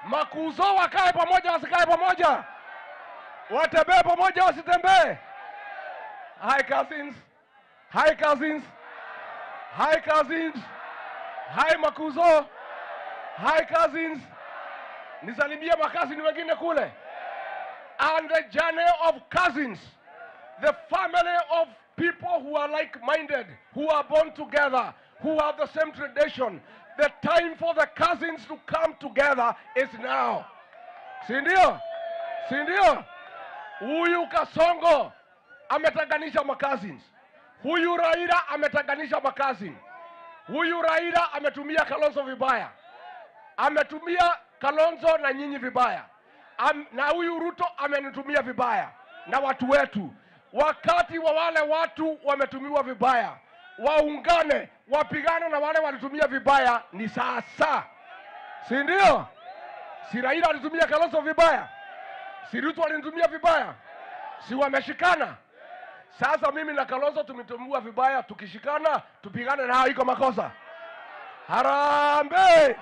Makuzo wakae pamoja wasikae pamoja? Watembee pamoja wasitembee? Hi cousins. Hi cousins. Hi cousins. Hi Makuzo. Hi cousins. Nisalimie makazini wengine kule. And the journey of cousins, the family of people who are like-minded, who are born together, who have the same tradition. The time for the cousins to come together is now. Sindio? Sindio? Huyu Kasongo ametenganisha makazins. Huyu Raila ametenganisha makazini. Huyu Raila ametumia Kalonzo vibaya. Ametumia Kalonzo na nyinyi vibaya. Na huyu Ruto amenitumia vibaya na watu wetu. Wakati wa wale watu wametumiwa vibaya, waungane, wapigane na wale walitumia vibaya ni sasa. Si ndio? Si Raila alitumia Kalonzo vibaya? Si Ruto alitumia vibaya? Si wameshikana? Sasa mimi na Kalonzo tumetumiwa vibaya, tukishikana tupigane na hao, iko makosa? Harambee!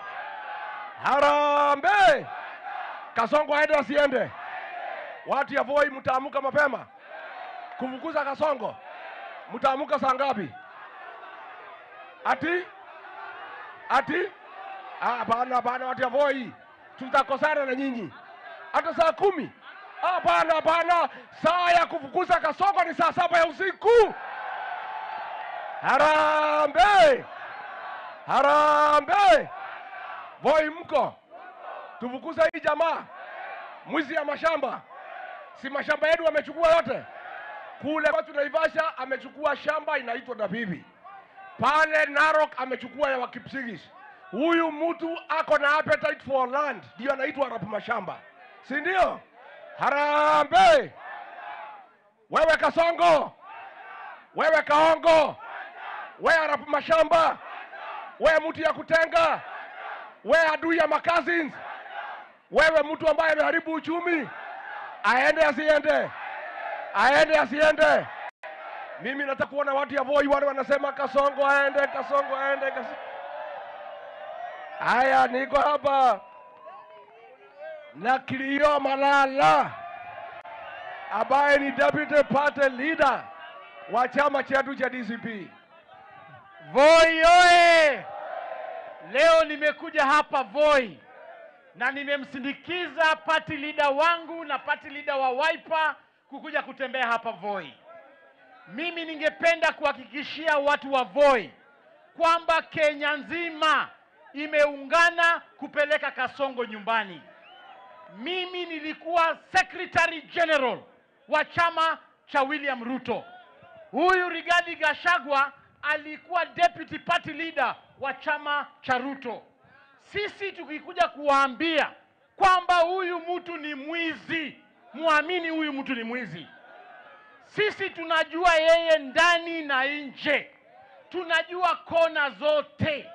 Harambee! Kasongo aende asiende? Watu ya Voi mtaamuka mapema kufukuza Kasongo? Mtaamuka saa ngapi? Ati? Hapana, watu ya Voi tutakosana na nyinyi. Hata saa 10? Hapana. Saa ya kufukuza Kasongo ni saa 7 ya usiku. Harambee! Harambee! Voi mko? Tufukuza hii jamaa mwizi ya mashamba. Si mashamba yetu wamechukua yote? Kule watu Naivasha amechukua shamba inaitwa Dabibi. Pale Narok amechukua ya Wakipsigis. Huyu mtu ako na appetite for land, ndio anaitwa Arap Mashamba. Si ndio? Harambee! Wewe Kasongo, wewe Kaongo, wewe Arap Mashamba, wewe mtu ya kutenga, wewe adui ya makazins, wewe mtu ambaye ameharibu uchumi, aende asiende? Aende asiende? Mimi nataka kuona watu ya Voi wale wanasema Kasongo aende, Kasongo aende, Haya, niko hapa na Kilio Malala ambaye ni deputy party leader wa chama chetu cha DCP. Voi oe! Leo nimekuja hapa Voi na nimemsindikiza party leader wangu na party leader wa Wiper kukuja kutembea hapa Voi. Mimi ningependa kuhakikishia watu wa Voi kwamba Kenya nzima imeungana kupeleka Kasongo nyumbani. Mimi nilikuwa Secretary General wa chama cha William Ruto. Huyu Rigathi Gachagua alikuwa Deputy Party Leader wa chama cha Ruto. Sisi tukikuja kuwaambia kwamba huyu mtu ni mwizi, muamini huyu mtu ni mwizi. Sisi tunajua yeye ndani na nje. Tunajua kona zote.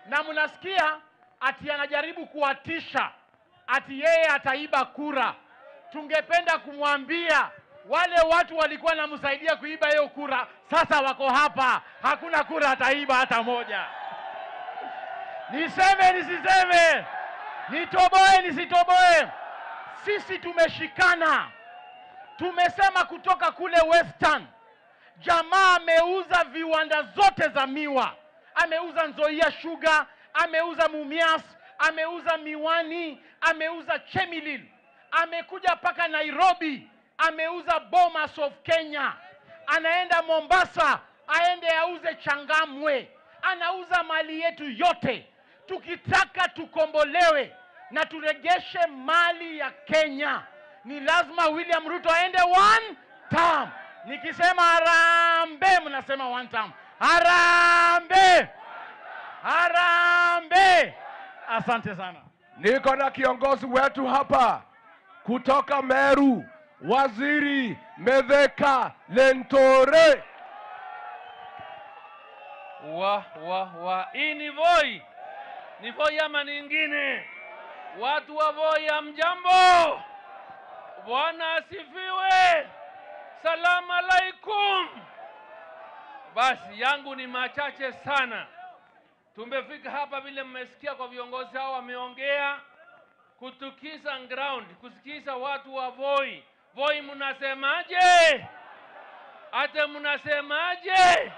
Na mnasikia ati anajaribu kuwatisha ati yeye ataiba kura. Tungependa kumwambia wale watu walikuwa namsaidia kuiba hiyo kura, sasa wako hapa. Hakuna kura ataiba hata moja. Niseme nisiseme? Nitoboe nisitoboe? Sisi tumeshikana. Tumesema kutoka kule Western, jamaa ameuza viwanda zote za miwa. Ameuza Nzoia Sugar, ameuza Mumias, ameuza Miwani, ameuza Chemilil. Amekuja paka Nairobi, ameuza Bomas of Kenya. Anaenda Mombasa, aende auze Changamwe. Anauza mali yetu yote. Tukitaka tukombolewe na turegeshe mali ya Kenya, ni lazima William Ruto aende one term. Nikisema harambee, mnasema one term. Harambee! Harambee! Asante sana. Niko na kiongozi wetu hapa kutoka Meru, Waziri Mithika Linturi. Hii ni Voi. Ni Voi ama nyingine? Watu wa Voi hamjambo? Bwana asifiwe. Salamu alaikum. Basi yangu ni machache sana. Tumefika hapa vile mmesikia kwa viongozi hao wameongea kutukiza ground, kusikiza watu wa Voi. Voi mnasemaje? Ate mnasemaje?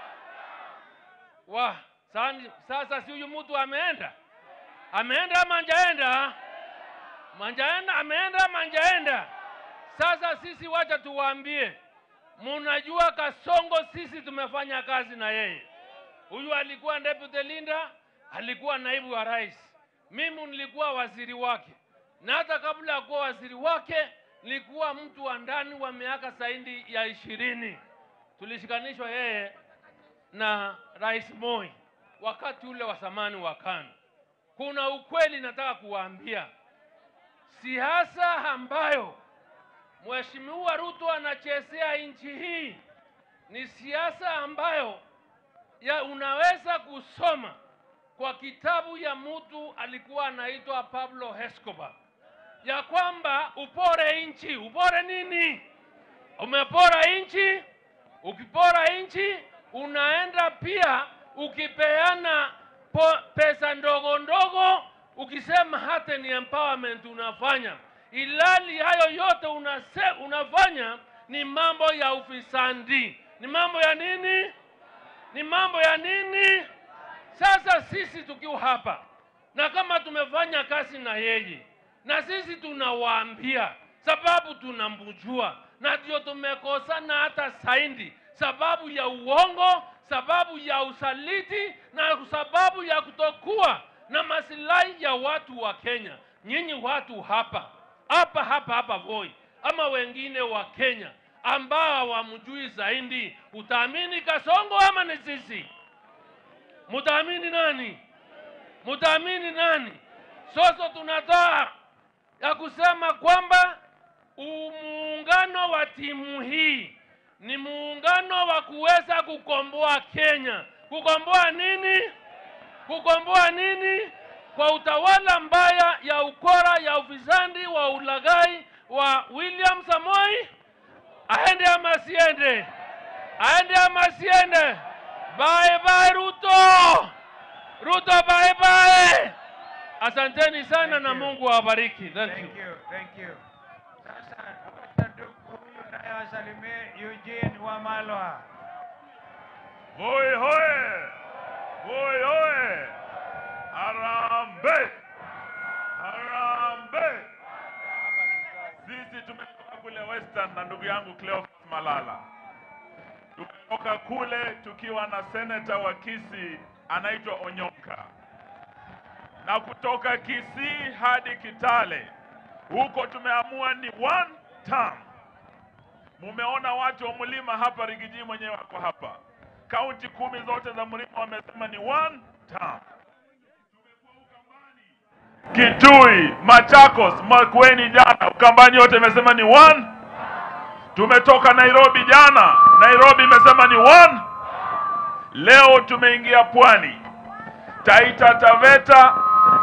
Sasa si huyu mtu ameenda? Ameenda ama hajaenda? Ameenda ama hajaenda? Sasa sisi wacha tuwaambie, mnajua Kasongo sisi tumefanya kazi na yeye. Huyu alikuwa deputy leader, alikuwa naibu wa rais. Mimi nilikuwa waziri wake. Na hata kabla ya kuwa waziri wake, nilikuwa mtu wa ndani wa miaka zaidi ya 20. Tulishikanishwa yeye na Rais Moi wakati ule wa zamani wa KANU. Kuna ukweli nataka kuwaambia. Siasa ambayo Mheshimiwa Ruto anachezea nchi hii ni siasa ambayo unaweza kusoma kwa kitabu ya mtu alikuwa anaitwa Pablo Escobar, ya kwamba upore nchi. Upore nini? Umepora nchi. Ukipora nchi unaenda pia ukipeana pesa ndogo ndogo, ukisema hata ni empowerment unafanya. Ilali hayo yote unafanya ni mambo ya ufisadi. Ni mambo ya nini? Ni mambo ya nini? Sasa sisi tukiwa hapa na kama tumefanya kazi na yeye, na sisi tunawaambia sababu tunambujua, na ndio tumekosana hata zaidi sababu ya uongo, sababu ya usaliti, na sababu ya kutokuwa na maslahi ya watu wa Kenya. Nyinyi watu hapa Voi ama wengine wa Kenya ambao hawamjui zaidi, utaamini Kasongo ama ni sisi? Mutaamini nani? Mutaamini nani? Sasa tunatoa ya kusema kwamba muungano wa timu hii ni muungano wa kuweza kukomboa Kenya. Kukomboa nini? Kukomboa nini? Kwa utawala mbaya ya ukora, ya ufisadi, wa ulaghai wa William Samoei. Aende ama siende? Aende ama siende? Bye bye Ruto! Ruto bye bye! Asanteni sana na Mungu awabariki. Thank you. Sasa huyu naye wasalimie Eugene Wamalwa. Voi hoye! Voi hoye! Harambe! Harambe! Sisi tumetoka kule Western na ndugu yangu Cleophas Malala. Tumetoka kule tukiwa na senator wa Kisii anaitwa Onyonka. Na kutoka Kisii hadi Kitale, huko tumeamua ni one term. Mumeona watu wa mlima hapa, Rigiji mwenyewe wako hapa. Kaunti 10 zote za mlima wamesema ni one term. Kitui, Machakos, Makueni jana, Ukambani yote imesema ni one. Tumetoka Nairobi jana, Nairobi imesema ni one. Leo tumeingia Pwani. Taita Taveta,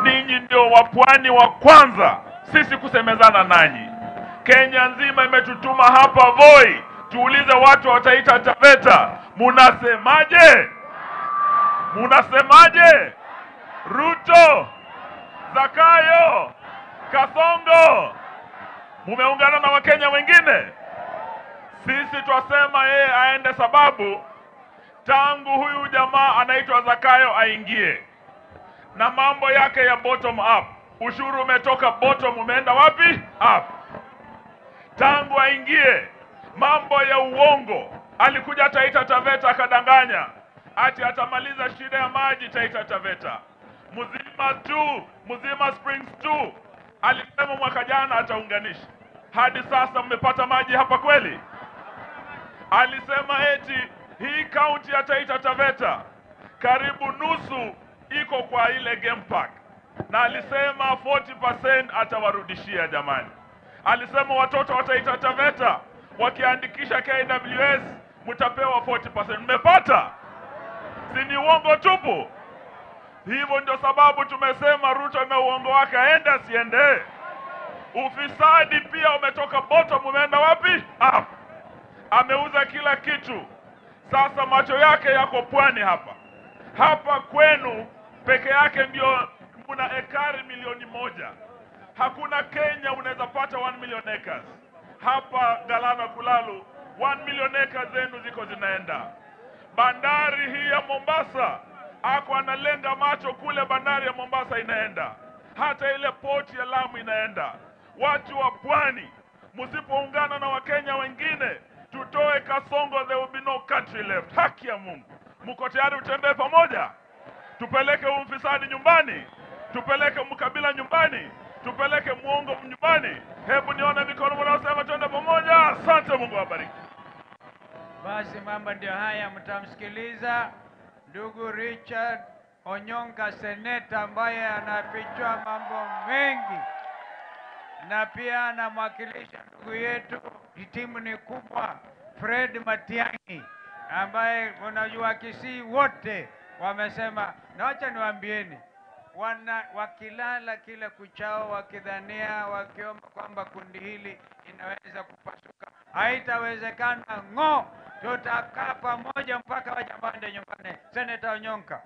ninyi ndio wa Pwani wa kwanza sisi kusemezana nanyi. Kenya nzima imetutuma hapa Voi tuulize watu wa Taita Taveta, munasemaje? Munasemaje? Ruto, Zakayo, Kasongo, mumeungana na Wakenya wengine? Sisi twasema yeye aende, sababu tangu huyu jamaa anaitwa Zakayo aingie na mambo yake ya bottom up, ushuru umetoka bottom umeenda wapi? Up. Tangu aingie mambo ya uongo, alikuja Taita Taveta akadanganya ati atamaliza shida ya maji Taita Taveta. Mzima Springs 2 alisema mwaka jana ataunganisha. Hadi sasa mmepata maji hapa kweli? Alisema eti hii kaunti ya Taita Taveta karibu nusu iko kwa ile game park, na alisema 40% atawarudishia. Jamani, alisema watoto wa Taita Taveta wakiandikisha KWS mtapewa 40%. Mmepata? Si ni uongo tupu? Hivyo ndio sababu tumesema Ruto na uongo wake aenda siende. Ufisadi pia umetoka bottom umeenda wapi? Up. Ameuza kila kitu. Sasa macho yake yako Pwani hapa. Hapa kwenu peke yake ndio kuna ekari 1,000,000. Hakuna Kenya unaweza pata 1 million acres. Hapa Galana Kulalu 1 million acres zenu ziko zinaenda. Bandari hii ya Mombasa, ako analenga macho kule, bandari ya Mombasa inaenda. Hata ile port ya Lamu inaenda. Watu wa pwani, msipoungana na Wakenya wengine, tutoe Kasongo, there will be no country left. Haki ya Mungu. Mko tayari utembee pamoja? Tupeleke ufisadi nyumbani, tupeleke mkabila nyumbani, tupeleke muongo nyumbani. Hebu nione mikono mnaosema twende pamoja. Asante, Mungu awabariki. Basi mambo ndio haya, mtamsikiliza ndugu Richard Onyonka, seneta ambaye anafichua mambo mengi, na pia anamwakilisha ndugu yetu, timu ni kubwa, Fred Matiang'i, ambaye unajua Kisii wote wamesema. Na wacha niwaambieni, wakilala kila kuchao wakidhania, wakiomba kwamba kundi hili inaweza kupasuka, haitawezekana. Tutakaa pamoja mpaka wajapande nyumbani. Seneta Onyonka.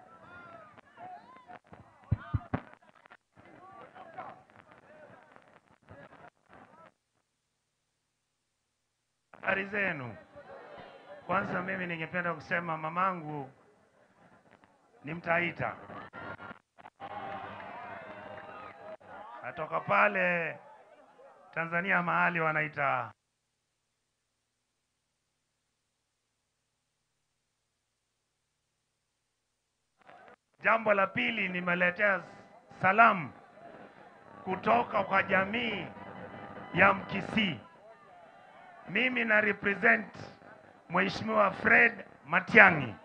Habari zenu. Kwanza mimi ningependa kusema mamangu ni Mtaita, atoka pale Tanzania mahali wanaita Jambo la pili, nimeletea salamu kutoka kwa jamii ya Mkisii. Mimi na represent Mheshimiwa Fred Matiang'i.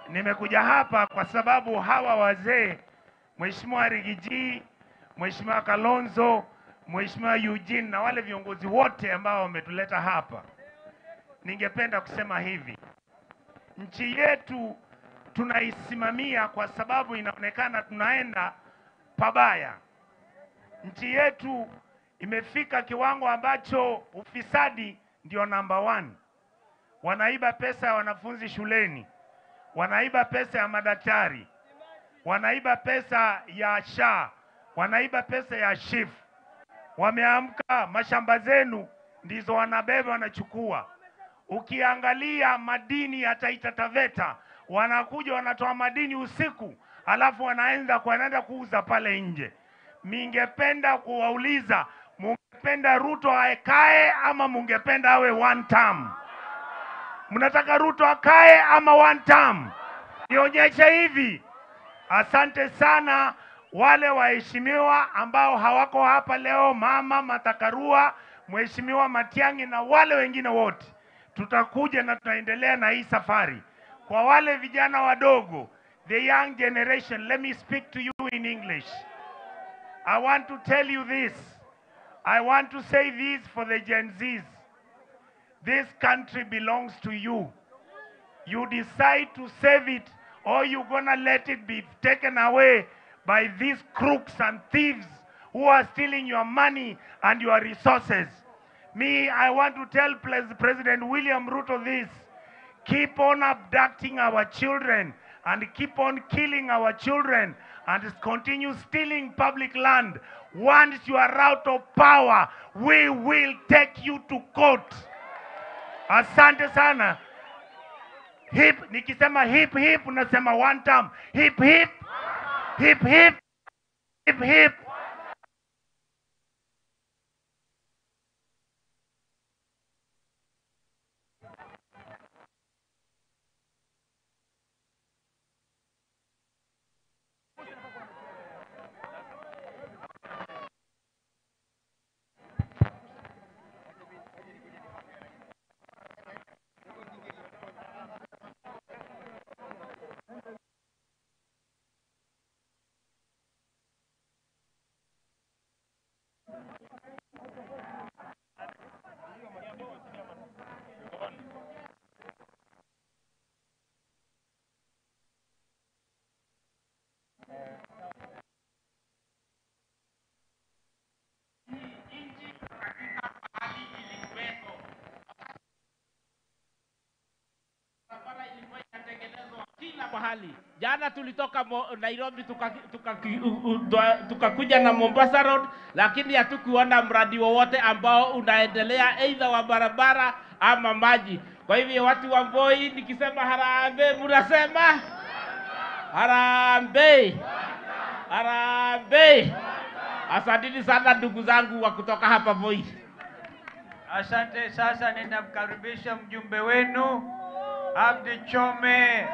Nimekuja hapa kwa sababu hawa wazee, Mheshimiwa Rigiji, Mheshimiwa Kalonzo, Mheshimiwa Eugene na wale viongozi wote ambao wametuleta hapa, ningependa kusema hivi: nchi yetu tunaisimamia kwa sababu inaonekana tunaenda pabaya. Nchi yetu imefika kiwango ambacho ufisadi ndio number 1. Wanaiba pesa ya wanafunzi shuleni, wanaiba pesa ya madaktari, wanaiba pesa ya SHA, wanaiba pesa ya SHIF. Wameamka, mashamba zenu ndizo wanabeba, wanachukua. Ukiangalia madini ya Taita Taveta, wanakuja wanatoa madini usiku, alafu wanaenda kuuza pale nje. Mingependa kuwauliza, mungependa Ruto aekae ama mungependa awe one term? Mnataka Ruto akae ama one term? Nionyeshe hivi. Asante sana wale waheshimiwa ambao hawako hapa leo, Mama Matakarua, Mheshimiwa Matiang'i na wale wengine wote. Tutakuja na tunaendelea na hii safari. Kwa wale vijana wadogo, the young generation, let me speak to you in English. I want to tell you this. I want to say this for the Gen Zs. This country belongs to you. You decide to save it, or you're gonna let it be taken away by these crooks and thieves who are stealing your money and your resources. Me, I want to tell President William Ruto this: keep on abducting our children and keep on killing our children and continue stealing public land. Once you are out of power, we will take you to court. Asante sana. Hip, nikisema hip hip unasema one term. Hip hip. Hip hip. Hip hip. mahali. Jana tulitoka Nairobi tukakuja na Mombasa Road, lakini hatukuona mradi wowote ambao unaendelea aidha wa barabara ama maji. Kwa hivyo watu wa Voi, nikisema harambee, mnasema harambee. Harambee. Asanteni sana ndugu zangu wa kutoka hapa Voi. Asante. Sasa ninamkaribisha mjumbe wenu Abdi Chome.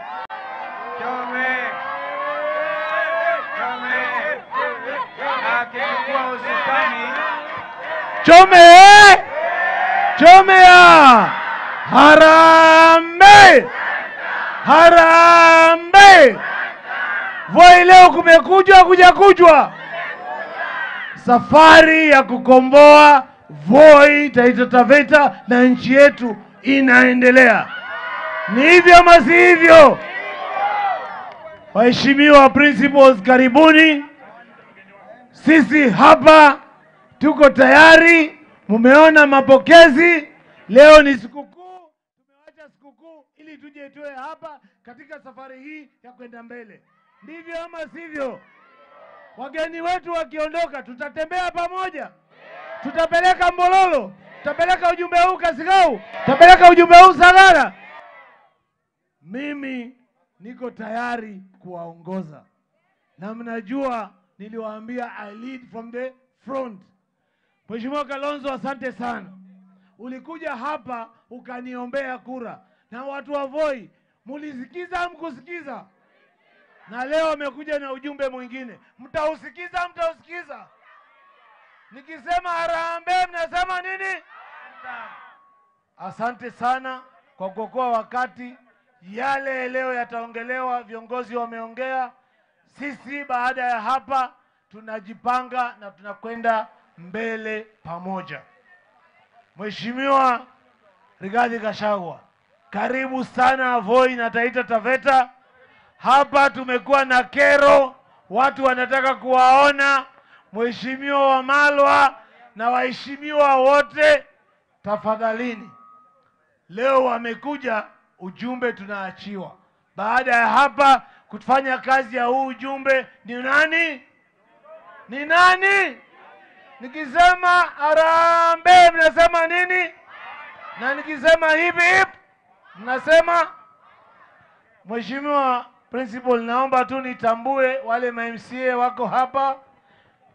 Akikuwa usukani. Chome ya harambee. Voi leo kumekujwa safari ya kukomboa Voi, Taita Taveta na nchi yetu inaendelea. Ni hivyo ama si hivyo? Waheshimiwa principals, karibuni. Sisi hapa tuko tayari. Mumeona mapokezi. Leo ni sikukuu. Tumewacha sikukuu ili tuje tuwe hapa katika safari hii ya kwenda mbele. Ndivyo ama sivyo? Wageni wetu wakiondoka, tutatembea pamoja. Tutapeleka Mbololo, tutapeleka ujumbe huu Kasigau, tutapeleka ujumbe huu Sagara. Mimi niko tayari kuwaongoza. Na mnajua niliwaambia I lead from the front. Mheshimiwa Kalonzo, asante sana. Ulikuja hapa ukaniombea kura. Na watu wa Voi, mulisikiza au mkusikiza? Na leo amekuja na ujumbe mwingine. Mtausikiza? Nikisema harambee mnasema nini? Asante sana kwa kuokoa wakati. Yale leo yataongelewa, viongozi wameongea. Sisi baada ya hapa tunajipanga na tunakwenda mbele pamoja. Mheshimiwa Rigathi Gachagua, karibu sana Voi na Taita Taveta. Hapa tumekuwa na kero, watu wanataka kuwaona. Mheshimiwa Wamalwa na waheshimiwa wote, tafadhalini. Leo wamekuja, ujumbe tunaachiwa. Baada ya hapa kufanya kazi ya huu ujumbe ni nani? Nikisema harambee mnasema nini? Na nikisema hivi mnasema? Mheshimiwa Principal, naomba tu nitambue wale MCA wako hapa.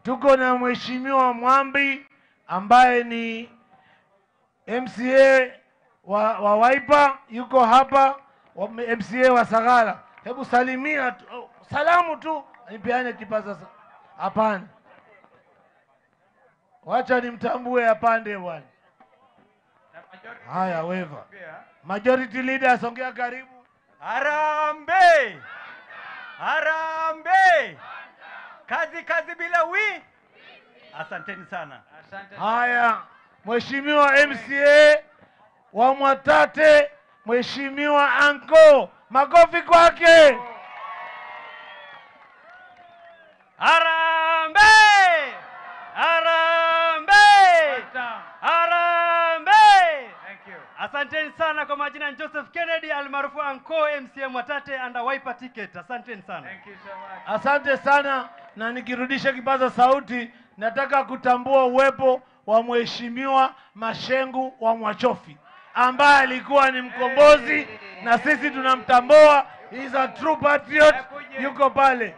Tuko na Mheshimiwa Mwambi ambaye ni MCA wa Wiper, yuko hapa, MCA wa Sagara. Hebu salimia salamu tu, nipeane kipaza. Hapana, wacha nimtambue apande bwana. Haya, weva majority leader, songea karibu. Harambee! Kazi bila wi. Asanteni sana. Haya, Mheshimiwa MCA wa Mwatate, Mheshimiwa Anko, makofi kwake. Harambee! Thank you. Asanteni sana. Kwa majina Joseph Kennedy almaarufu Anko, MCA Mwatate under Wiper ticket. Asanteni sana. Thank you so much. Asante sana, na nikirudisha kipaza sauti, nataka kutambua uwepo wa Mheshimiwa Mashengu wa Mwachofi ambaye alikuwa ni mkombozi na sisi tunamtambua. He is a true patriot. Yuko pale.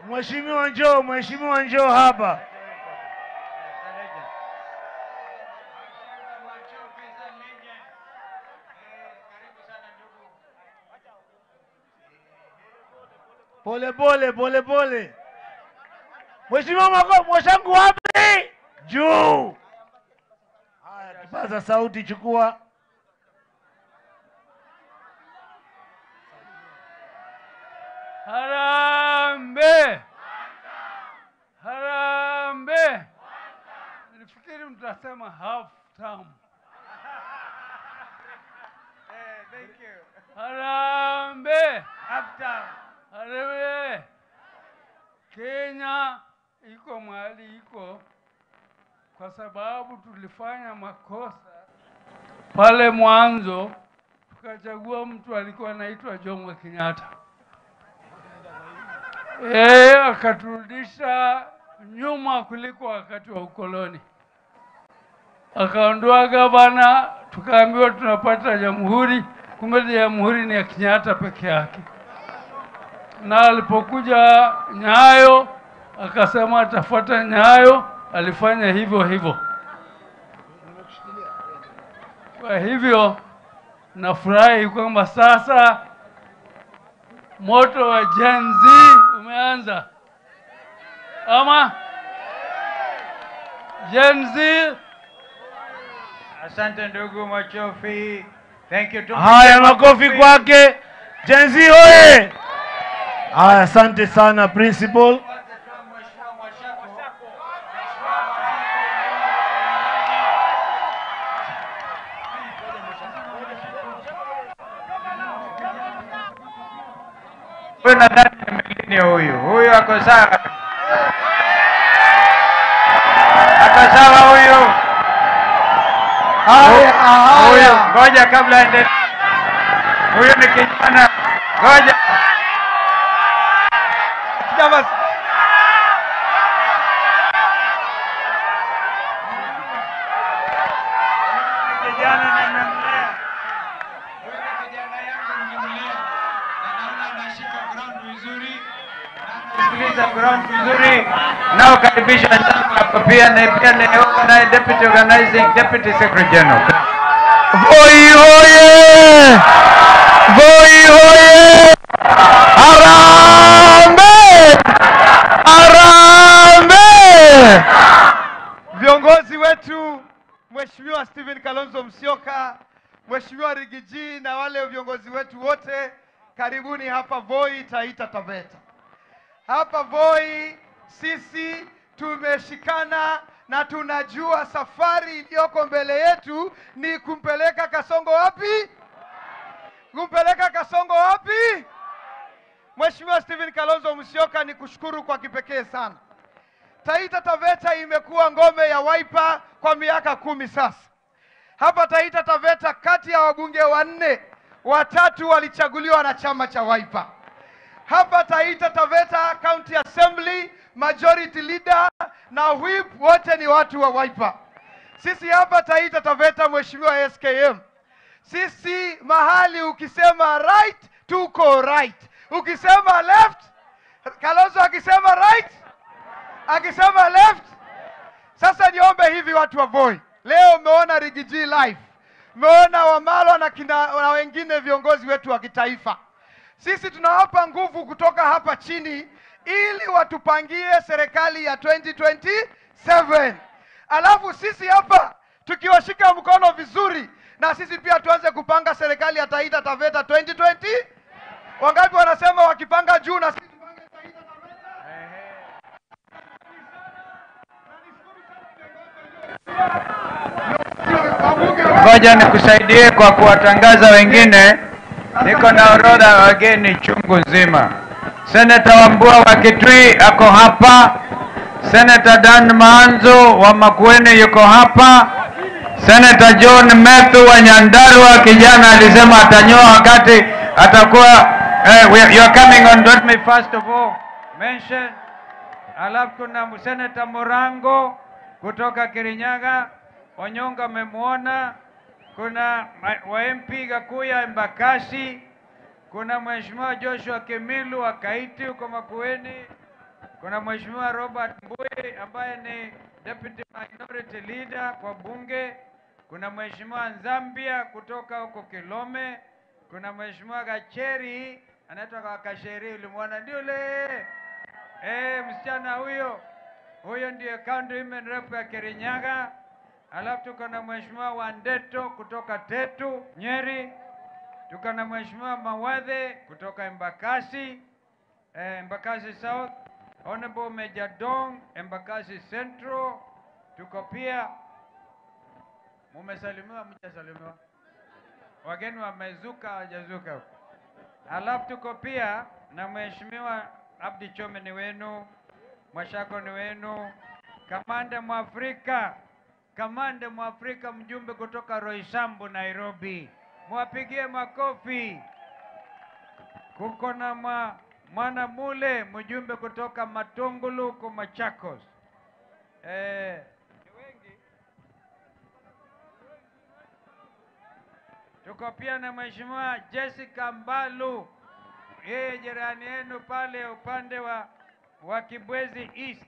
Mheshimiwa njoo hapa. Pole. Mheshimiwa Mashengu wapi? Juu. Haya, kipaza sauti chukua. Harambee! Nilifikiri mtasema half term. Thank you. Harambee! After. Harambee! Kenya iko mahali iko kwa sababu tulifanya makosa pale mwanzo tukachagua mtu alikuwa anaitwa Jomo Kenyatta. Yeye akaturudisha nyuma kuliko wakati wa ukoloni. Akaondoa gavana, tukaambiwa tunapata jamhuri, kumbe jamhuri ni ya Kenyatta peke yake. Na alipokuja Nyayo akasema atafuata Nyayo, alifanya hivyo hivyo. Kwa hivyo nafurahi kwamba sasa moto wa Gen Z umeanza. Ama Gen Z. Asante ndugu Machofi. Thank you. Haya, makofi kwake. Gen Z oye! Haya, asante sana principal. Huyu nadhani ni huyu ako sawa. Ako sawa huyu. Huyu ngoja kabla aende. Huyu ni kijana. Ngoja. Kijana. Kijana nimemlea. Huyu kijana yangu nimemlea. Naona anashika ground vizuri. Sikiliza ground vizuri. Nao karibisha hapa pia na deputy organizing deputy secretary general. Voi hoye! Voi hoye! Harambee! Harambee! Viongozi wetu Mheshimiwa Stephen Kalonzo Musyoka, Mheshimiwa Rigiji na wale viongozi wetu wote, karibuni hapa Voi, Taita Taveta. Hapa Voi sisi tumeshikana na tunajua safari iliyoko mbele yetu ni kumpeleka Kasongo wapi? Kumpeleka Kasongo wapi? Mheshimiwa Stephen Kalonzo Musyoka, ni kushukuru kwa kipekee sana. Taita Taveta imekuwa ngome ya Wiper kwa miaka 10 sasa. Hapa Taita Taveta kati ya wabunge 4, 3 walichaguliwa na chama cha Wiper. Hapa Taita Taveta County Assembly majority leader na whip wote ni watu wa Wiper. Sisi hapa Taita Taveta, Mheshimiwa SKM, sisi mahali ukisema right tuko right, ukisema left, Kalonzo akisema right, akisema left. Sasa niombe hivi watu wa Voi, leo umeona Rigiji live, umeona Wamalwa na wengine viongozi wetu wa kitaifa. Sisi tunawapa nguvu kutoka hapa chini ili watupangie serikali ya 2027. Alafu sisi hapa tukiwashika mkono vizuri, na sisi pia tuanze kupanga serikali ya Taita Taveta 2020. Wangapi wanasema wakipanga juu na sisi tupange Taita Taveta? Ngoja nikusaidie kwa kuwatangaza wengine. Niko na orodha wageni chungu nzima. Senator Wambua wa Kitui ako hapa. Senator Dan Maanzo wa Makueni yuko hapa. Senator John Methu wa Nyandarua, kijana alisema atanyoa wakati atakuwa you are coming on. Let me first of all mention, alafu kuna Senator Morango kutoka Kirinyaga, Onyonga memuona. Kuna wa MP Gakuya Embakasi, kuna Mheshimiwa Joshua Kemilu wa Kaiti huko Makueni, kuna Mheshimiwa Robert Mbui ambaye ni Deputy Minority Leader kwa bunge, kuna Mheshimiwa Nzambia kutoka huko Kilome, kuna Mheshimiwa Gacheri anaitwa kwa Kasheri, ulimwona ndio yule msichana huyo ndiye County Women Rep ya Kirinyaga. Alafu tuko na Mheshimiwa Wandeto kutoka Tetu Nyeri, tuko na Mheshimiwa Mawadhe kutoka Embakasi, Embakasi South, Honorable Major Dong Embakasi Central, tuko pia mumesalimiwa mjasalimiwa, wageni wamezuka hawajazuka. Alafu tuko pia na Mheshimiwa Abdi Chome ni wenu, Mwashako ni wenu, Kamanda Mwafrika, Kamanda Mwafrika mjumbe kutoka Roysambu Nairobi. Mwapigie makofi. Kuko na mwana mule mjumbe kutoka Matungulu kwa Machakos. Tuko pia na Mheshimiwa Jessica Mbalu, yeye jirani yenu pale upande wa Kibwezi East.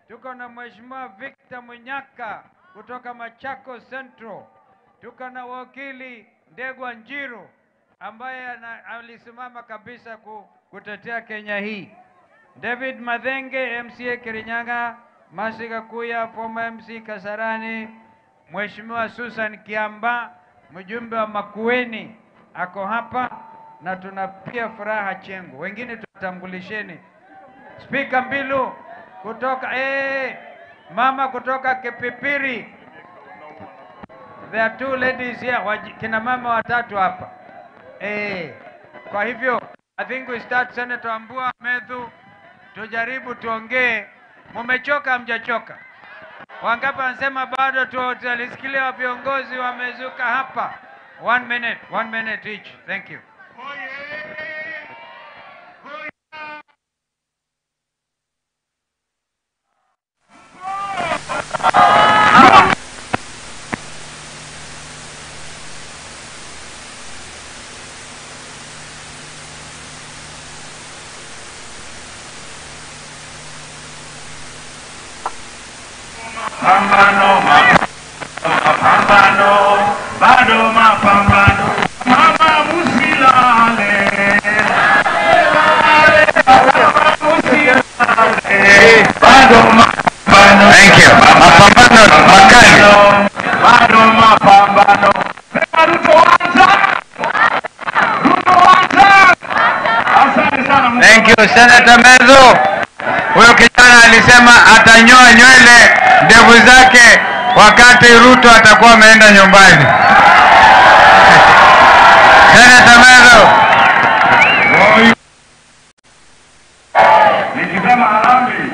Tuko na Mheshimiwa Victor Munyaka kutoka Machakos Central. Tuko na wakili Ndegwa Njiru ambaye alisimama kabisa kutetea Kenya hii. David Madhenge, MCA Kirinyaga, Masiga Kuya, former MC Kasarani, Mheshimiwa Susan Kiamba, mjumbe wa Makueni ako hapa, na tunapia furaha Chengo. Wengine tutambulisheni. Speaker Mbilu kutoka mama kutoka Kipipiri. There are two ladies here, kina mama watatu hapa. Kwa hivyo I think we start. Senator Ambua Medhu, tujaribu tuongee. Mumechoka mjachoka? Wangapi wanasema bado tutalisikia viongozi wamezuka hapa? 1 minute each. Thank you. Bado mapambano, mama musilale. Bado mapambano. Thank you. Mapambano makali. Bado mapambano. Ruto anza. Asante sana. Thank you, Senator Medhu. Huyo kijana alisema atanyoa nywele ndevu zake wakati Ruto atakuwa ameenda nyumbani. Senator Medhu. Nikisema harambee.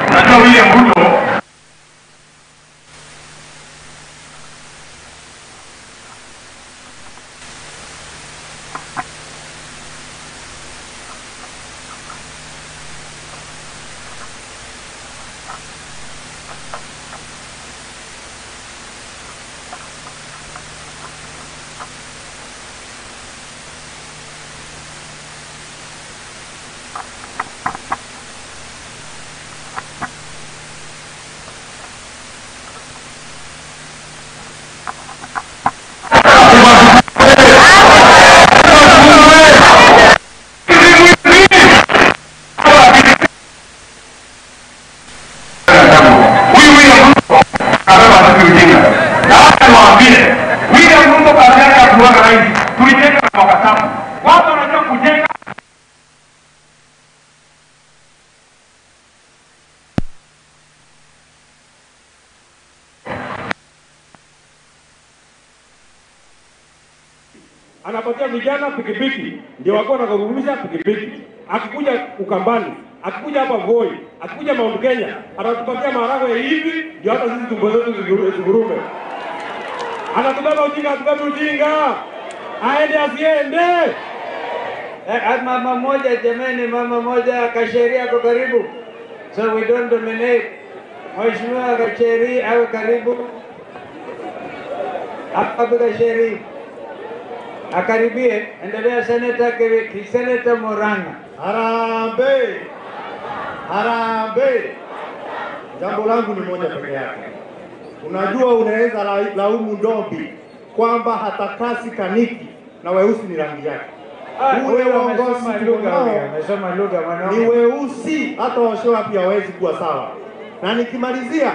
Unajua William Ruto anapatia vijana pikipiki ndio wako na kuruhusa pikipiki. Akikuja Ukambani, akikuja hapa Voi, akikuja Mount Kenya, anatupatia maharagwe hivi ndio hata sisi tumbo zetu zigurume. Anatubeba ujinga, atubebe ujinga. Aende asiende. Mama moja jameni, mama moja Kasheria kwa karibu. So we don't dominate. Mheshimiwa Kasheria awe karibu. Hapa Kasheria. Akaribie, endelea Senator Murang'a. Harambee! Harambee! Jambo langu ni moja peke yake. Unajua unaweza laumu Ndombi kwamba hatakasi kaniki na weusi ni rangi yake. Uwe waongozi amesoma lugha mwanangu. Ni weusi, hata washoa pia hawezi kuwa sawa. Na nikimalizia,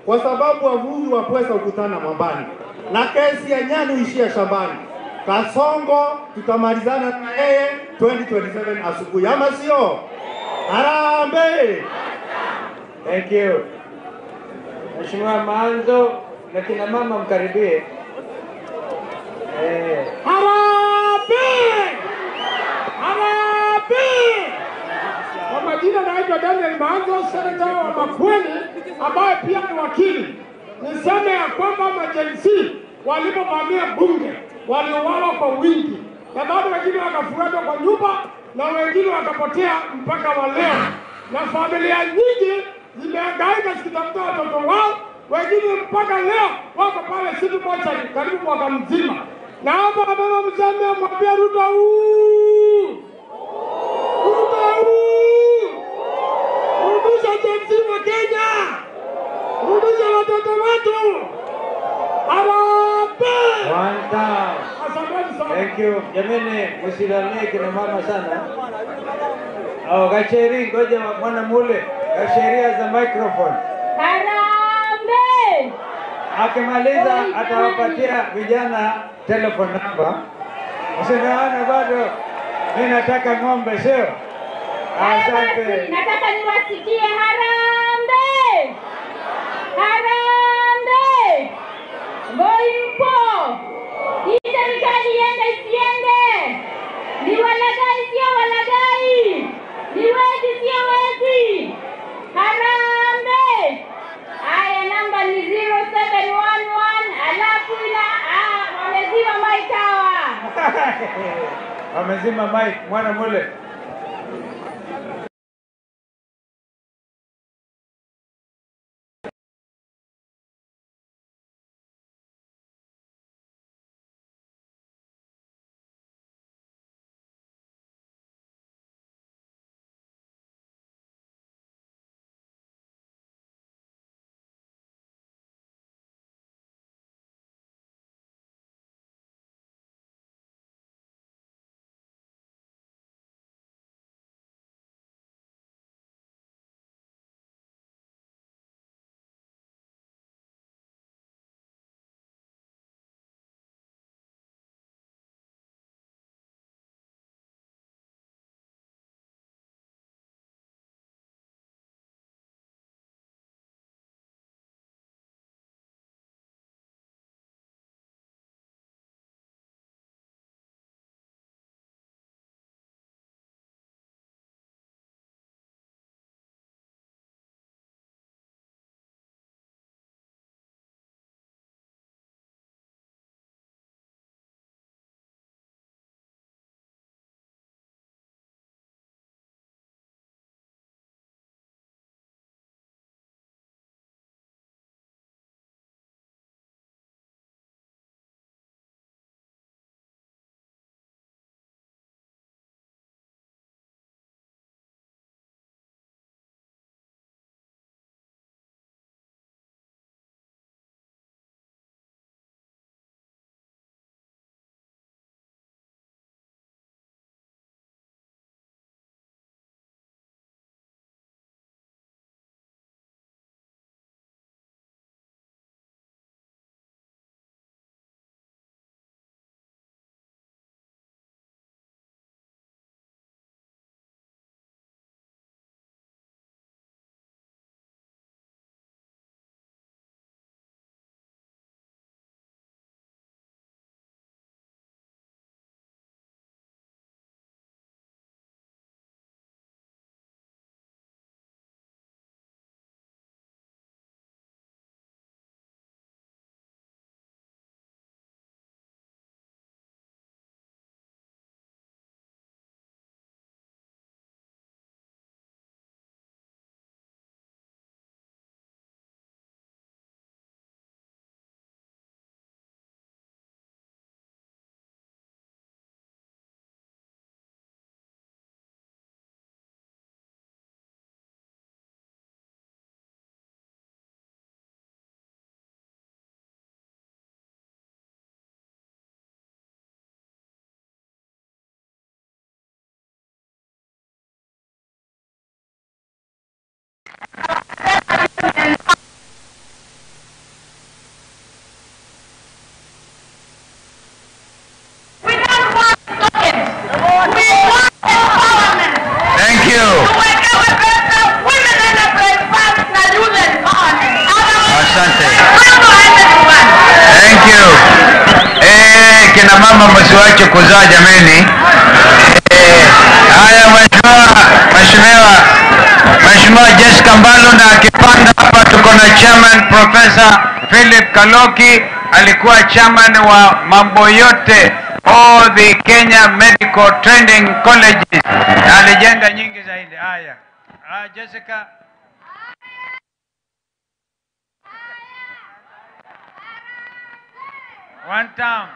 kwa sababu wavuvi wa pwesa ukutana mwambani na kesi ya nyani uishia shambani. Kasongo tutamalizana na yeye 2027 asubuhi, ama sio? Harambee! Thank you. Mheshimiwa Maanzo na kina mama mkaribie. Harambee! Harambee! Kwa majina naitwa Daniel Kimango, seneta wa Makueni ambaye pia ni wakili, niseme ya kwamba majenzi walipovamia bunge waliuawa kwa wingi, na bado wengine wakafuatwa kwa nyumba na wengine wakapotea mpaka wa leo, na familia nyingi zimehangaika zikitafuta watoto wao, wengine mpaka leo wako pale City Mortuary karibu mwaka mzima. Na hapa mama mzee amwambia Ruto rudisha jenzi wa Kenya, rudisha watoto wetu. Harambee! Asanteni sana. Thank you. Jamani, msilalie kina mama sana. Gacheri, ngoja mwana mule. Gacheri za microphone. Harambee! Akimaliza atawapatia vijana telephone number. Msinaona bado. Mimi nataka ng'ombe sio? Asante. Nataka niwasikie harambee! Harambee! Mpo! Hii serikali iende isiende? Ni walagai sio walagai? Ni wezi sio wezi? Harambee! Aya, namba ni 0711 alafu wamezima mic hawa. Wamezima mic, mwana mule. kina mama msiwache kuzaa jameni. Haya mheshimiwa Mheshimiwa Jessica Mbalo, na akipanda hapa tuko na chairman Professor Philip Kaloki, alikuwa chairman wa mambo yote all the Kenya Medical Training Colleges na alijenga nyingi zaidi. Haya, Jessica. One time.